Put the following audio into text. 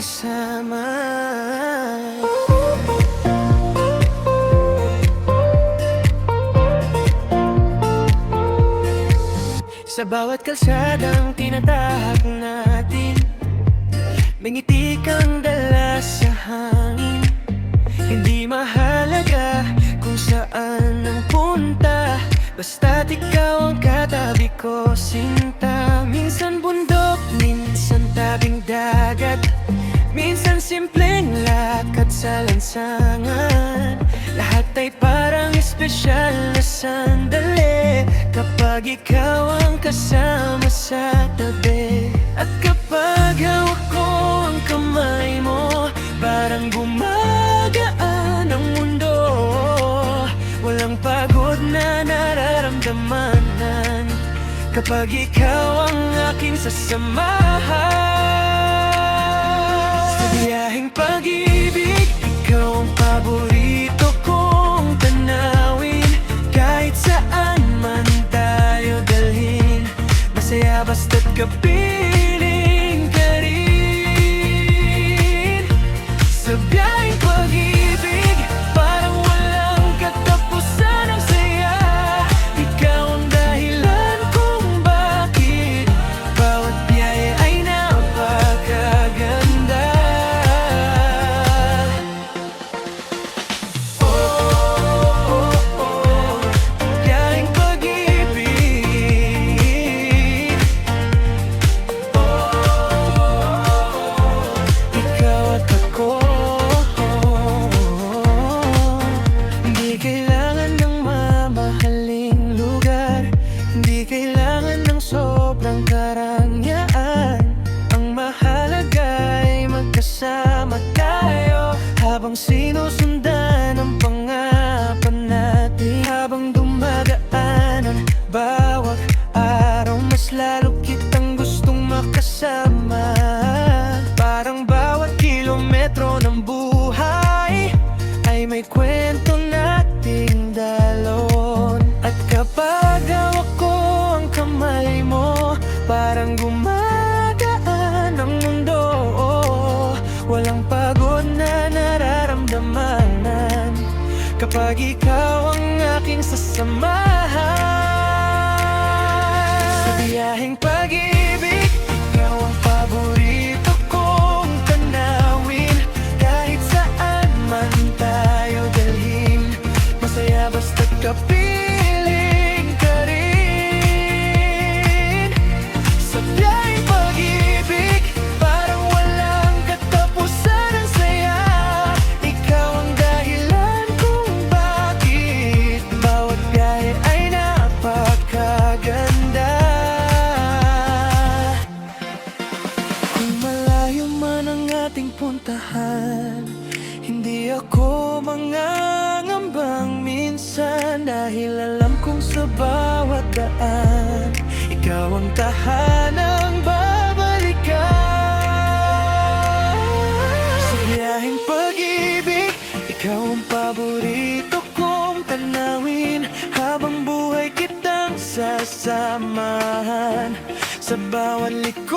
kasama. Sa bawat kalsadang tinatahak natin, may ngiti kang dala sa hangin. Hindi mahalaga kung saan ang punta, basta't ikaw ang katabi ko, sinta. Minsan bundok, minsan tabing dagat, minsan simpleng lakad sa lansangan. Lahat ay parang espesyal na sandali kapag ikaw ang kasama sa tabi. At kapag hawak ko ang kamay mo, parang gumagaan ang mundo. Walang pagod na nararamdaman kapag ikaw ang aking sasamahan. Sa biyaheng pag-ibig, ikaw ang paborito kong tanawin. Kahit saan man tayo dalhin, masaya basta't kapiling ka rin. Sa biyaheng pag-ibig, parang walang katapusan ang saya. Ikaw ang dahilan kung bakit bawat biyahe ay napakaganda. Biyaheng pag-ibig, ikaw at ako. Hindi kailangan ng mamahaling lugar, hindi kailangan ng sobrang karangyaan. Ang mahalaga ay magkasama tayo habang sinusundan ang pangapan natin. Habang dumadaan ang bawat araw, mas lalo kitang gustong makasama. Parang bawat kilometro ng buhay ay may kwento nating dalon. At kapag hawak ko ang kamay mo, parang gumagaan ang mundo. Walang pagod na nararamdaman kapag ikaw ang aking sasamahan. Sa biyaheng pag-ibig, ikaw ang paborito kong tanawin. Kahit saan man tayo dalhin, masaya basta't kapiling ka rin. Sa biyaheng pag-ibig, parang walang katapusan ang saya. Ikaw ang dahilan kung bakit bawat biyahe ay napakaganda. Kung malayo man ang ating puntahan, hindi ako mangangambang minsan, dahil alam kong sa bawat daan, ikaw ang tahanang babalikan. Sa biyaheng pag-ibig, ikaw ang paborito kong tanawin. Habang buhay kitang sasamahan sa bawat liko